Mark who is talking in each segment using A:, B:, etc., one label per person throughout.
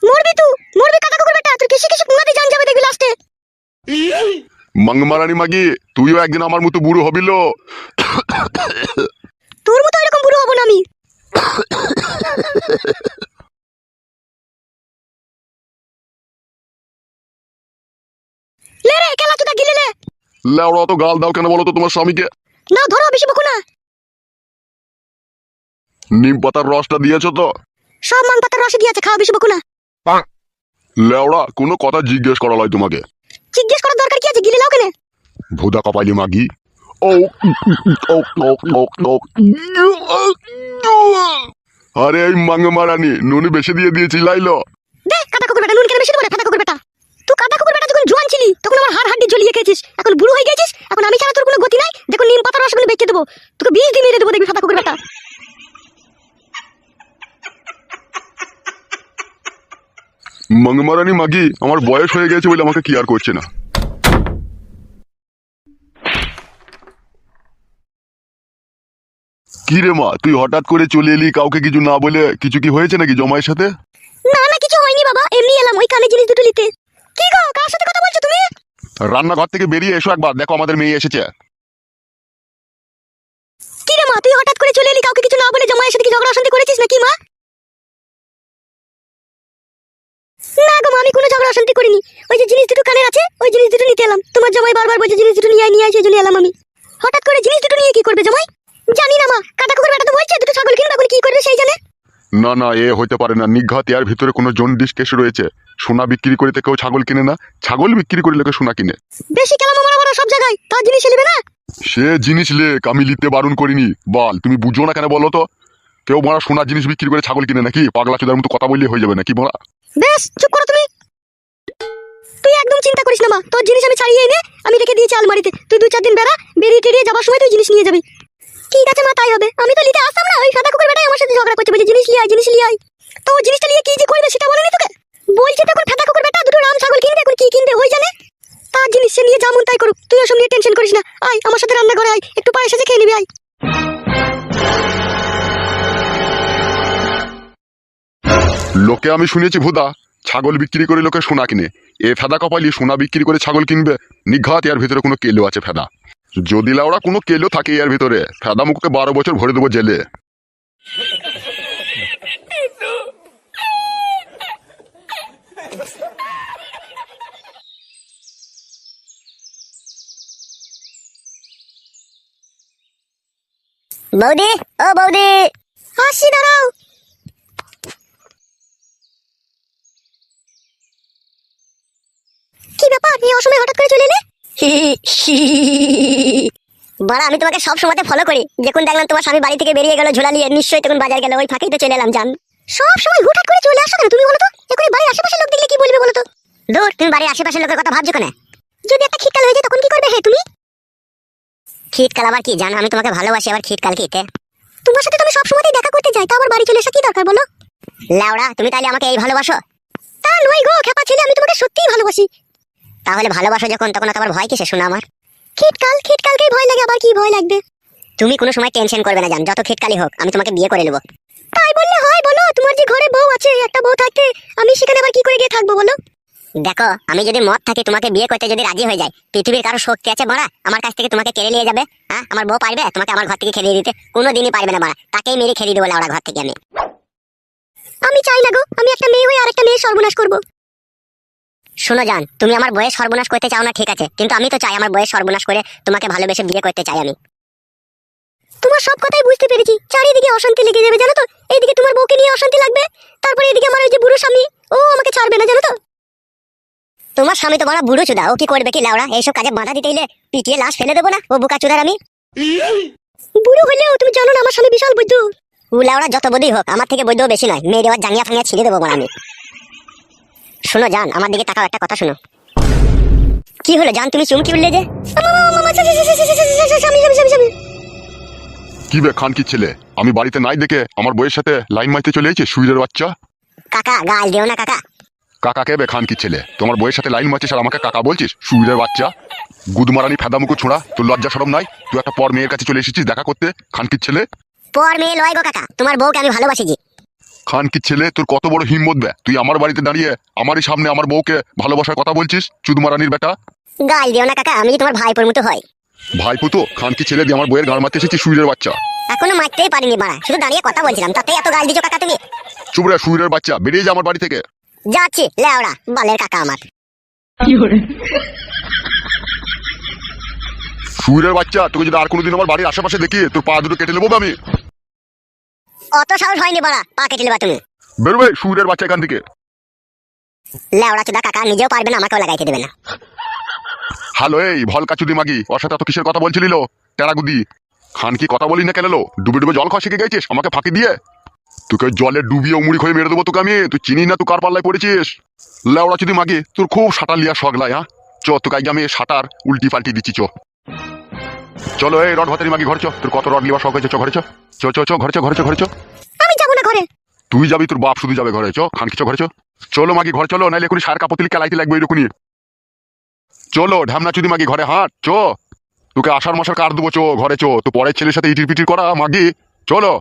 A: মরবি তুই, মরবি কাকা কুকুর বেটা, তুই কিসে কিসে পুঙ্গাতে জান যাবে দেখবি লাস্টে।
B: মাংমারানি মাগি, তুইও একদিন আমার মতো বুড়ো হবিল।
A: তোর মতো এরকম বুড়ো হব না আমি। লে রে খেলা তুই গিলে লে।
B: লেওড়া তো গাল দাও কেন বলো তো তোমার স্বামীকে?
A: না ধরো, বেশি বকো না।
B: নিম পাতার রসটা দিয়েছো তো?
A: সব মান পাতার রসে দিয়েছে, খাওয়া, বেশি বকো না।
B: লেওড়া কোনো কথা জিজ্ঞেস করা লয় তোমাকে।
A: জিজ্ঞেস করার দরকার কি আছে, গিলে লাও কেনে?
B: ভোদা কপালি মাগি। ও ও ও ও ও। আরে এই মাংমারানি নুনি বেশি দিয়ে দিয়েছি লাইলো।
A: দে কাকা কুকুর বেটা, নুন কেন বেশি দেবো রে কাকা কুকুর বেটা। তুই কাকা কুকুর বেটা যখন জোয়ান ছিলি তখন আমার হাড় হাড্ডি জ্বলিয়ে খেয়েছিস, এখন বুড়ো হয়ে গেছিস, এখন আমি ছাড়া তোর কোনো গতি নাই। দেখো নিম পাতার রসগুলো বেঁচে দেবো, তোকে 20 দিন মেরে দেবো দেখবি কাকা কুকুর বেটা।
B: মাংমারানি মাগি, আমার বয়স হয়ে গেছে বলে আমাকে কি আর করছে না। কি রে মা, তুই হঠাৎ করে চলে এলি কাউকে কিছু না বলে? কিছু কি হয়েছে নাকি জমাইয়ের সাথে?
A: না না কিছু হয়নি বাবা, এমনি এলাম ওই কানে জিনিস দুটো নিতে। কি গো, কার সাথে কথা বলছো তুমি?
B: রান্নাঘর থেকে বেরিয়ে এসো একবার, দেখো আমাদের মেয়ে এসেছে।
A: কি রে মা, তুই হঠাৎ করে চলে এলি কাউকে কিছু না বলে, জামাইয়ের সাথে কি ঝগড়া অশান্তি করেছিস নাকি মা? না গো মা, আমি কোনো ঝগড়া অশান্তি করিনি। ওই যে জিনিস দুটো কানের আছে, ওই জিনিস দুটো নিতে এলাম। তোমার জামাই বারবার বলছে জিনিস দুটো নিয়ে আয়, সেই জন্য এলাম আমি। হঠাৎ করে জিনিস দুটো নিয়ে কি করবে জামাই? জানি না মা, কাটা কুকুর বেটা তো বলছে দুটো ছাগল কিনবে, এখন কি করবে সেই জানে।
B: না না, এ হইতে পারে না। নিঘাত এর ভিতরে কোনো জন্ডিস কেস রয়েছে। সোনা বিক্রি করিতে কেউ ছাগল কিনে না, ছাগল বিক্রি করে লোকে সোনা কিনে।
A: বেশি কেলামো মারা মারা সব জায়গায়, তার জিনিস নেবে না।
B: সে জিনিস লেক, আমি লিখতে বারণ করিনি। বল, তুমি বুঝো না কেন বলো তো? কেউ মারা সোনার জিনিস বিক্রি করে ছাগল কিনে নাকি? পাগলা চোদার মতো কথা বললে হয়ে যাবে নাকি বলা?
A: বেশ চুপ করো তুমি। তুই একদম চিন্তা করিস না মা, তোর জিনিস আমি ছাড়িয়ে এনে আমি রেখে দিয়েছি আলমারিতে। তুই 2-4 দিন বেড়া, বেরিয়ে টেরিয়ে যাবার সময় তুই জিনিস নিয়ে যাবি। ঠিক আছে মা, তাই হবে। আমি তো নিতে আসতাম না, ওই সাদা কুকুর বেটাই আমার সাথে ঝগড়া করছে, বলছে জিনিস লিয়ে আয়, জিনিস লিয়ে আয়। তো ও জিনিসটা নিয়ে কি যে করবে সেটা বলেনি তোকে? বলছে তখন সাদা কুকুর বেটা দুটো রাম ছাগল কিনবে, এখন কি কিনবে ওই জানে। তার জিনিস সে নিয়ে যেমন তাই করুক, তুই ওসব নিয়ে টেনশন করিস না। আয় আমার সাথে রান্নাঘরে আয়, একটু পায়েস এসে খেয়ে নিবি আয়।
B: লোকে আমি শুনেছি ভুদা, ছাগল বিক্রি করে লোকে সোনা কিনে। এ ফেদা কপালি সোনা বিক্রি করে ছাগল কিনবে? নিঘাত এর ভিতরে কোনো কেলো আছে ফেদা। যদি লাউড়া কোনো কেলো থাকে এর ভিতরে, ফেদা মুখকে 12 বছর ভরে দেবো জেলে।
A: বৌদি, ও বৌদি, আসি দাঁড়াও। কি ব্যাপার, এই অসময়ে হঠাৎ করে চলে এলে? বাড়া, আমি তোমাকে সব সময়তে ফলো করি। যখন দেখলাম তোমার স্বামী বাড়ি থেকে বেরিয়ে গেল ঝোলা নিয়ে, নিশ্চয়ই তখন বাজার গেল, ওই ফাঁকেই তো চলে এলাম জান। সব সময় হুটহাট করে চলে আসো কেন তুমি বলো তো? এখন বাড়ির আশেপাশের লোক দেখলে কি বলবে বলো তো? দূর, তুমি বাড়ির আশেপাশের লোকের কথা ভাবছো কেন? যদি একটা খিটকাল হয়ে যায় তখন কি করবে হে তুমি? খিটকাল আবার কি জানো? আমি তোমাকে ভালোবাসি, আবার খিটকাল কিতে? তোমার সাথে তুমি সব সময়ই দেখা করতে যাই, তা আবার বাড়ি চলে আসা কি দরকার বলো? লাউড়া, তুমি তাইলে আমাকে এই ভালোবাসো? তা নয় গো খেপা ছেলে, আমি তোমাকে সত্যিই ভালোবাসি। তাহলে ভালোবাসো যখন, তখন তোমার ভয় কিসে শোনা আমার? খিটকাল, খিটকালকেই ভয় লাগে, আবার কি ভয় লাগবে? তুমি কোনো সময় টেনশন করবে না জান, যত খিটকালি হোক আমি তোমাকে বিয়ে করে নেব। তাই বললে হয় বলো? তোমার যে ঘরে বউ আছে, একটা বউ থাকতে আমি সেখানে আবার কি করে গিয়ে থাকবো বলো? দেখো, আমি যদি মত থাকি তোমাকে বিয়ে করতে যদি রাজি হয়ে যায়, পৃথিবীর কারো শক্তি আছে মারা আমার কাছ থেকে তোমাকে কেড়ে নিয়ে যাবে? হ্যাঁ, আমার বউ পারবে তোমাকে আমার ঘর থেকে খেলিয়ে দিতে? কোনোদিনই পারবে না মারা, তাকেই মেরে খেলিয়ে দেবো লাউড়া ঘর থেকে আমি। আমি চাই না গো, আমি একটা মেয়ে হয়ে আরেকটা মেয়ে সর্বনাশ করবো। শোনো জান, তুমি আমার বয়স সর্বনাশ করতে চাও না ঠিক আছে, কিন্তু আমি তো চাই আমার বয়স সর্বনাশ করে তোমাকে ভালোবেসে বিয়ে করতে চাই আমি। তোমার সব কথাই বুঝতে পেরেছি, চারিদিকে অশান্তি লেগে যাবে জানো তো। এইদিকে তোমার বউকে নিয়ে অশান্তি লাগবে, তারপরে এদিকে আমার ওই যে বুড়ো স্বামী, ও আমাকে ছাড়বে না জানো তো। তোমার স্বামী তো বড় বুড়ো চুদা, ও কি করবে কি লাউড়া? এইসব কাজে বাধা দিতে এলে পিটিয়ে লাশ ফেলে দেবো না, ও বোকা চুদার আমি। বুড়ো হলেও তুমি জানো না আমার স্বামী বিশাল বৈদ্য। ও লাউড়া যত বৈদ্যই হোক, আমার থেকে বৈদ্য বেশি নয়, মেয়ে দেওয়ার জাঙ্গিয়া ফাঙ্গিয়া ছিঁড়ে দেবো আমি। শোনো জান, আমার দিকে তাকাও, একটা কথা শোনো। কি হলো জান, তুমি চুমকি উঠলে যে?
B: কি বে খান কি ছেলে, আমি বাড়িতে নাই দেখে আমার বইয়ের সাথে লাইন মারতে চলে এসেছে সুইরের বাচ্চা।
A: কাকা গাল দিও না কাকা।
B: কাকাকে বে খান কি ছেলে, তোমার বইয়ের সাথে লাইন মারছিস আর আমাকে কাকা বলছিস? সুইরের বাচ্চা, গুদমারানি ফেদামুকু ছোঁড়া, তোর লজ্জা শরম নাই? তুই একটা পর মেয়ের কাছে চলে এসেছিস দেখা করতে, খান কি ছেলে।
A: পর মেয়ে লয় গো কাকা, তোমার বউকে আমি ভালোবাসি জি।
B: খান কি ছেলে, তোর কত বড় হিম্মত বে, তুই আমার বাড়িতে দাঁড়িয়ে আমারই সামনে আমার বউকে ভালোবাসার কথা বলছিস? চুদমারানির বেটা।
A: গাল দিও না কাকা, আমি যে তোমার ভাইপোর মতো হয়।
B: ভাইপুতো খান কি ছেলে দিয়ে আমার বইয়ের গাড় মারতে এসেছিস সুইরের বাচ্চা।
A: এখনো মারতেই পারিনি বাড়া, শুধু দাঁড়িয়ে কথা বলছিলাম, তাতে এত গাল দিছো কাকা তুমি?
B: চুপ রে সুইরের বাচ্চা, বেরিয়ে যা আমার বাড়ি থেকে।
A: যাচ্ছি লেওড়া বালের কাকা আমার।
B: সুইরের বাচ্চা, তোকে যদি আর কোনোদিন আমার বাড়ির আশেপাশে দেখি তোর পা দুটো কেটে নেবো আমি।
A: অত সাহস হয়নি বাড়া, পা কেটে নেবা তুমি।
B: বেরোবে সুইরের বাচ্চা এখান থেকে।
A: লেওড়া চুদা কাকা নিজেও পারবে না, আমাকেও লাগাইতে দেবে না।
B: হ্যালো এই ভলকা চুদি মাগি, ওর সাথে এত কিসের কথা বলছিলিল? টেরাগুদি খান কি কথা বলি না কেন? ডুবে ডুবে জল খাওয়া শিখে গেছিস আমাকে ফাঁকি দিয়ে? তোকে জলে ডুবিয়ে উমুড়ি হয়ে মেরে দেবো তোকে আমি, তুই চিনি না তুই কার পাল্লায় পড়েছিস। লেওড়া চুদি মাগি, তোর খুব সাঁটার লিয়া শগলাই। হ্যাঁ চ, তোকে আগে আমি সাঁটার উল্টি পাল্টি দিচ্ছি। চলো এই রড ভাতারি মাগি ঘরে চ, তোর কত রড লিবা শখ হয়েছে, চ ঘরে চ। চ চ চ ঘরে চ, ঘরে চ, ঘরে চ।
A: আমি যাবো না ঘরে।
B: তুই যাবি, তোর বাপ শুধু যাবে ঘরে। চ খান কি চ ঘরে চ। চলো মাগি ঘরে চলো, নাইলে এখনই সার কাপতিলি কেলাইতে লাগবে এরকমই। চলো ঢামনা চুদি মাগি ঘরে হাঁট চ, তোকে আষাঢ় মাসের কার দেবো। চো ঘরে চো, তো পরের ছেলের সাথে ইটির পিটির করা মাগি। চলো।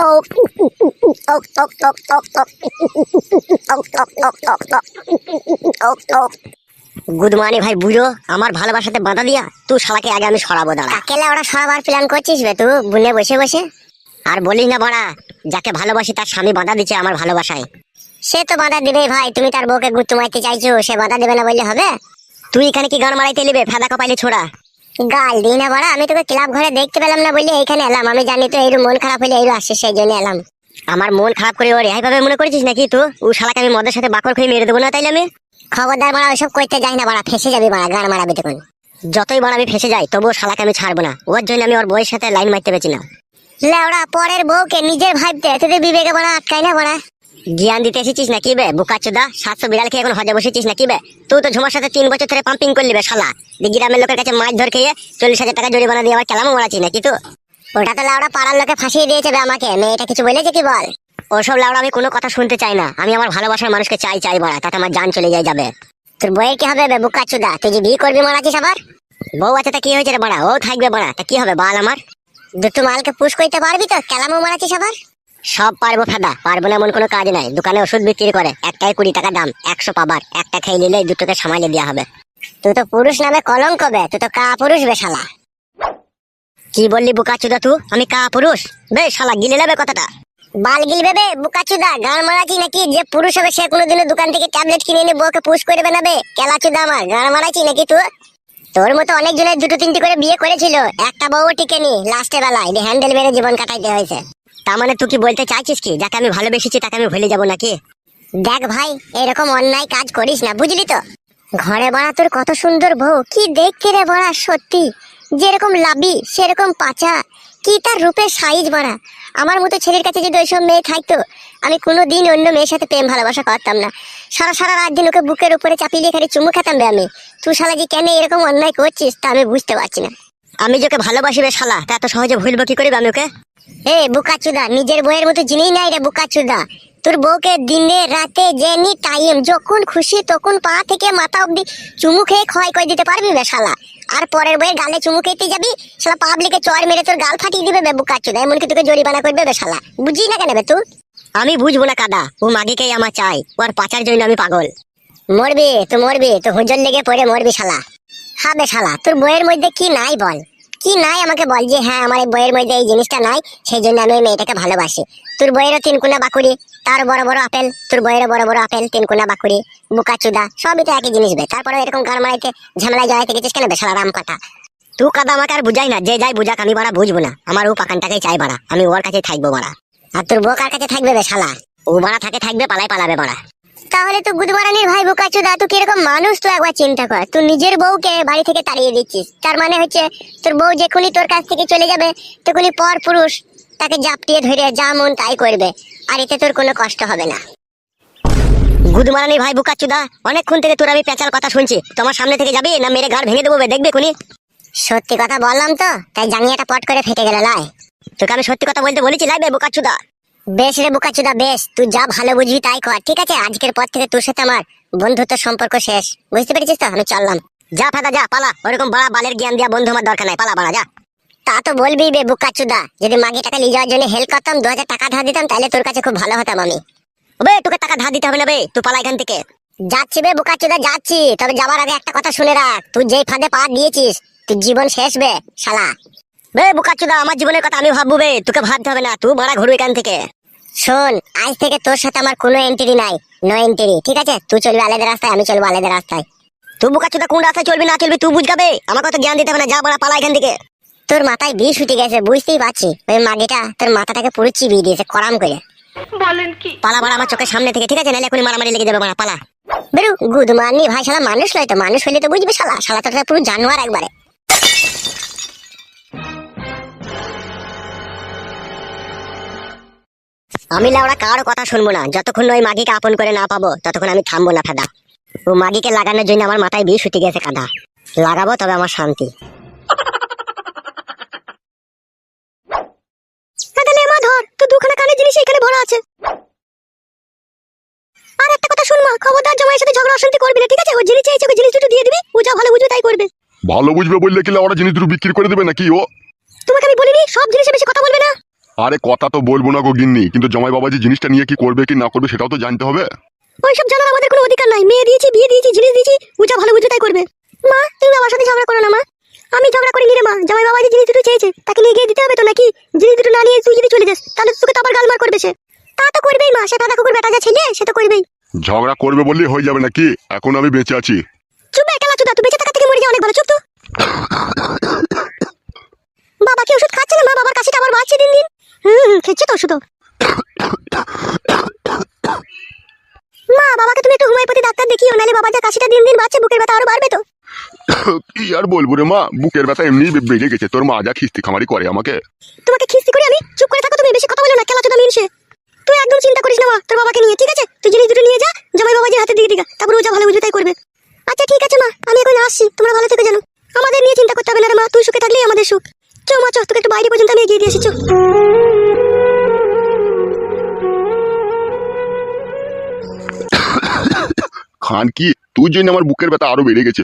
A: ও টক টক টক টক টক টক টক টক টক টক টক টক। গুদমানি ভাই বুঝো, আমার ভালোবাসাতে বাধা দিয়া তুই শালাকে আগে আমি সরাবো। দাঁড়া, কেলে ওরা সরাবার প্ল্যান করছিস বে তুই বুনে বসে বসে? আর বলিস না বড়া, যাকে ভালোবাসি তার স্বামী বাধা দিচ্ছে আমার ভালোবাসায়। সে তো বাধা দিবেই ভাই, তুমি তার বউকে গুত্তু মারতে চাইছো, সে বাধা দেবে না বললে হবে? তুই এখানে কি গান মারাইতে নিবে ফেদা কপাইলে ছোড়া? গাল দিই না বড়া, আমি তোকে ক্লাব ঘরে দেখতে পেলাম না বললে এইখানে এলাম। আমি জানি তো এইরু মন খারাপ হইলে এইরু আসছে, সেই জন্য এলাম। আমার মন খারাপ করে ওর রেহাই পাবে মনে করেছিস নাকি তুই? ও শালাকে আমি মদের সাথে বাকর খেয়ে মেরে দেবো না তাইলে আমি? খবরদার বাড়া, ওইসব করতে যাই না বাড়া, ফেসে যাবি বাড়া, গান মারাবি তখন। যতই বাড়া আমি ফেসে যাই তবুও শালাকে আমি ছাড়বো না, ওর জন্য আমি ওর বউয়ের সাথে লাইন মারতে পেরেছি না। লেওড়া পরের বউকে নিজের ভাবতে তোদের বিবেকে বাড়া আটকাই না বাড়া। জ্ঞান দিতে এসেছিস নাকি বে বুকাচোদা? 700 বিড়াল খেয়ে এখন হজে বসেছিস নাকি বে? তুই তো ঝুমার সাথে 3 বছর ধরে পাম্পিং করলি বে শালা। গ্রামের লোকের কাছে মাছ ধর খেয়ে 40,000 টাকা জরিমানা দিয়ে আবার কেলামও মারাচ্ছিস নাকি তুই? ওটা তো লাউড়া পাড়ার লোকে ফাঁসিয়ে দিয়েছে বে আমাকে। মেয়েটা কিছু বলেছে কি বল? ওসব লাউড়া আমি কোনো কথা শুনতে চাই না, আমি আমার ভালোবাসার মানুষকে চাই বাড়া, তাতে আমার জান চলে যাবে। তোর বইয়ের কি হবে বে বুকাচোদা? তুই যে বিয়ে করবি মারাচ্ছিস আবার? বউ আছে তা কি হয়েছে রে বাড়া, ও থাকবে বাড়া, তা কি হবে বাল আমার? দুটো মালকে পুশ করতে পারবি তো? কেলামও মারাচ্ছিস আবার? সব পারবো ফেদা, পারবো না এমন কোনো কাজ নাই। দোকানে ওষুধ বিক্রি করে, একটাই 20 টাকা দাম, 100 পাবার, একটা খেয়ে নিলে দুটোকে সামালে দেওয়া হবে। তুই তো পুরুষ নামে কলঙ্ক বে, তুই তো কা পুরুষ বে শালা। কি বললি বুকাচুদা তুই? আমি কা পুরুষ বে শালা? গিলে নেবে কথাটা। বাল গিলবে বে বুকাচুদা, গান মারাচ্ছি নাকি? যে পুরুষ হবে সে কোনোদিনও দোকান থেকে ট্যাবলেট কিনে এনে বউকে পুশ করবে না বে কেলাচুদা আমার। গান মারাচ্ছি নাকি তুই? তোর মতো অনেক জনের 2-3টি করে বিয়ে করেছিল, একটা বউ টিকেনি, লাস্টে বেলায় হ্যান্ডেল মেরে জীবন কাটাইতে হয়েছে। তার মানে তুই কি বলতে চাইছিস কি যাকে আমি ভালোবেসেছি তাকে আমি ভুলে যাবো নাকি? দেখ ভাই, এরকম অন্যায় কাজ করিস না, বুঝলি তো? ঘরে বড়া তোর কত সুন্দর বউ, কি দেখতে রে বড়া, সত্যি যেরকম লাভি সেরকম পাচা, কি তার রূপের সাইজ বড়া। আমার মতো ছেলের কাছে যদি ওইসব মেয়ে থাকতো, আমি কোনোদিন অন্য মেয়ের সাথে প্রেম ভালোবাসা করতাম না। সারা সারা রাত দিন ওকে বুকের উপরে চাপিয়ে খালি চুমু খেতাম বে আমি। তুই শালা যে কেন এরকম অন্যায় করছিস তা আমি বুঝতে পারছি না। আমি যাকে ভালোবাসি বে শালা, তা এত সহজে ভুলবো কি করিবে আমি ওকে? এ বুকাচুদা, নিজের বউয়ের মতো জিনিস নাই রে বুকাচুদা। তোর বউকে দিনে রাতে যেনি টাইম যখন খুশি তখন পা থেকে মাথা অব্দি চুমু খেয়ে ক্ষয় করে দিতে পারবি বে শালা। আর পরের বউয়ের গালে চুমু খেতে যাবি, শালা পাবলিকে চড় মেরে তোর গাল ফাটিয়ে দিবে বে বুকাচুদা, এমনকি তোকে জরিমানা করবে বে শালা। বুঝি না কেন বে তুই? আমি বুঝবো না কাদা, ও মাগিকেই আমার চাই, ওর পাচার জন্য আমি পাগল। মরবি তো মরবি, তো হুজল লেগে পড়ে মরবি শালা। হ্যাঁ বে শালা, তোর বউয়ের মধ্যে কি নাই বল? কি নাই আমাকে বল, যে হ্যাঁ আমার এই বইয়ের মধ্যে এই জিনিসটা নাই, সেই জন্য আমি ওই মেয়েটাকে ভালোবাসি। তোর বইয়েরও 3 কোনা বাকুড়ি, তার বড় বড় আপেল, তোর বইয়েরও বড় বড় আপেল, 3 কোনা বাকুড়ি, বুকাচুদা, সবই তো একই জিনিস বে। তারপরে এরকম গান মারাইতে ঝামেলায় জড়াইতে গেছিস কেন বে শালা রাম কাটা? তুই কাদা আমাকে আর বুঝাই না, যে যাই বুঝাক আমি বাড়া বুঝবো না। আমার ও পাকানটাকেই চাই বাড়া, আমি ওর কাছে থাকবো বাড়া। আর তোর বউ কার কাছে থাকবে বে শালা? ও বাড়া থাকবে পালাবে বাড়া। তাহলে তো গুদমারানির ভাই বুকাচুদা, তুই কিরকম মানুষ তুই একবার চিন্তা কর। তুই নিজের বউকে বাড়ি থেকে তাড়িয়ে দিচ্ছিস, তার মানে হচ্ছে তোর বউ যখনই তোর কাছ থেকে চলে যাবে তখনই পর পুরুষ তাকে জাপটিয়ে ধরে যা মন তাই করবে, আর এতে তোর কোনো কষ্ট হবে না। গুদমারানির ভাই বুকাচুদা, অনেকক্ষণ থেকে তোর আমি পেঁচার কথা শুনছি, তোমার সামনে থেকে যাবি না মেরে ঘাড় ভেঙে দেবো দেখবে কোনি? সত্যি কথা বললাম তো, তাই জাঙ্গিয়াটা পট করে ফেটে গেল লাই। তোকে আমি সত্যি কথা বলতে বলেছি লাই বে বোকাচুদা। বেশ রে বোকাচুদা বেশ, তুই যা ভালো বুঝবি তাই কর, ঠিক আছে? আজকের পর থেকে তোর সাথে আমার বন্ধুত্ব সম্পর্ক শেষ, বুঝতে পেরেছিস তো? আমি চললাম। যা ফাদা যা, পালা। ওরকম বড় বালের জ্ঞান দিয়া বন্ধু আমার দরকার নাই, পালা বাড়া যা। তা তো বলবি বে বোকাচুদা, যদি মাগে টাকা নিয়ে যাওয়ার জন্য হেল্প করতাম, 2000 টাকা ধার দিতাম, তাহলে তোর কাছে খুব ভালো হতাম আমি। বে তোকে টাকা ধার দিতে হবে না বে, তুই পালা এখান থেকে। যাচ্ছি বে বোকাচুদা যাচ্ছি, তবে যাবার আগে একটা কথা শুনে রাখ, তুই যেই ফাঁদে পা দিয়েছিস তুই জীবন শেষ বে শালা। বে বোকাচুদা, আমার জীবনের কথা আমি ভাববো বে, তোকে ভাবতে হবে না, তুই ভাড়া ঘুরবি এখান থেকে। শোন, আজ থেকে তোর সাথে আমার কোনো এন্ট্রি নাই, নো এন্ট্রি, ঠিক আছে? তুই চলবি আলাদা রাস্তায়, আমি চলবো আলাদা রাস্তায়। তুই বোকাচুদা কোন রাস্তায় চলবি না চলবি তুই বুঝগাবে, আমার কথা জ্ঞান দিতে হবে না, যা বড়া পালা এখান থেকে। তোর মাথায় বিষ উঠে গেছে, বুঝতেই পারছি। ওই মাগিটা তোর মাথাটাকে পুরো চিবিয়ে দিয়েছে করাম করে।
C: বলেন কি?
A: পালা বাড়া আমার চোখের সামনে থেকে, ঠিক আছে? নাহলে এখনই মারামারি লেগে যাবে বাড়া, পালা। বেরু গুদ মারনি ভাই, শালা মানুষ নয় তো, মানুষ হইলে তো বুঝবে শালা, শালা তো পুরো জানোয়ার একবারে। আমি লাউড়া কারো কথা শুনবো না, যতক্ষণ ওই মাগিকে আপন করে না পাবো ততক্ষণ আমি থামবো না ফেদা। ও মাগিকে লাগানোর জন্য আমার মাথায় বিষ উঠে গেছে কাদা, লাগাবো তবে আমার শান্তি। ধর তো দুখানা কানের জিনিস এখানে ভরা আছে। আর একটা কথা শুন মা, খবরদার জামাইয়ের সাথে ঝগড়া অশান্তি করবি না, ঠিক আছে? ও জিনিস চাইছে, ওকে জিনিস দুটো দিয়ে দিবি, ও যা ভালো বুঝবে তাই করবে।
B: ভালো বুঝবে বললে কি ওরা জিনিস দুটো বিক্রি করে দেবে নাকি ও?
A: তোমাকে আমি বলিনি সব জিনিসে বেশি কথা বলবে না?
B: আরে কথা তো বলবো না গো গিন্নি, কিন্তু জামাই বাবা যে জিনিসটা নিয়ে কি করবে কি না করবে সেটাও তো জানতে হবে।
A: ওইসব জানার আমাদের কোনো অধিকার নাই, মেয়ে দিয়েছি, বিয়ে দিয়েছি, জিনিস দিয়েছি, ও যা ভালো বুঝবে তাই করবে। মা তুমি বাবার সাথে ঝগড়া করো না মা। আমি ঝগড়া করিনি রে মা, জামাই বাবা যে জিনিস দুটো চেয়েছে তাকে নিয়ে গিয়ে দিতে হবে তো নাকি? জিনিস দুটো না নিয়ে তুই যদি চলে যাস তাহলে তোকে তো আবার গালমার করবে সে। তা তো করবেই মা, সে দাদা কুকুর বেটা যা ছেলে সে তো করবেই।
B: ঝগড়া করবে বললেই হয়ে যাবে নাকি? এখন আমি বেঁচে আছি।
A: চুপ বে কেলা চুদা, তুই বেঁচে থাকা থেকে মরে যাওয়া অনেক ভালো, চুপ তো। বাবা কি ওষুধ খাচ্ছে না মা? বাবার কাশিটা আবার বাড়ছে দিন দিন। খেচ্ছে তো ওষুধ। মা বাবাকে তুমি একটু হোমিওপ্যাথি ডাক্তার দেখিও, নাহলে বাবা যা কাশিটা দিন দিন বাড়ছে বুকের ব্যথা আরো বাড়বে তো।
B: কি আর বলবো রে মা, বুকের ব্যথা এমনি বেড়ে গেছে, তোর মা যা খিস্তি খামারি করে আমাকে।
A: তোমাকে খিস্তি করি আমি? চুপ করে থাকো তুমি, বেশি কথা বলো না, কেলা চোদা মিনসে। তুই একদম চিন্তা করিস না মা তোর বাবাকে নিয়ে, ঠিক আছে? তুই জিনিস দুটো নিয়ে যা, জামাই বাবাজির হাতে দিয়ে দিগা, তারপর ও যা ভালো বুঝবে তাই করবে। আচ্ছা ঠিক আছে মা, আমি এখন আসছি, তোমরা ভালো থেকে জানো। আমাদের নিয়ে চিন্তা করতে হবে না রে মা, তুই সুখে থাকলেই আমাদের সুখ। চো মা চো, তোকে একটু বাইরে পর্যন্ত আমি এগিয়ে দিয়ে আসি, চো।
B: খান কি তুই জন্য আমার বুকের ব্যথা আরো বেড়ে গেছে।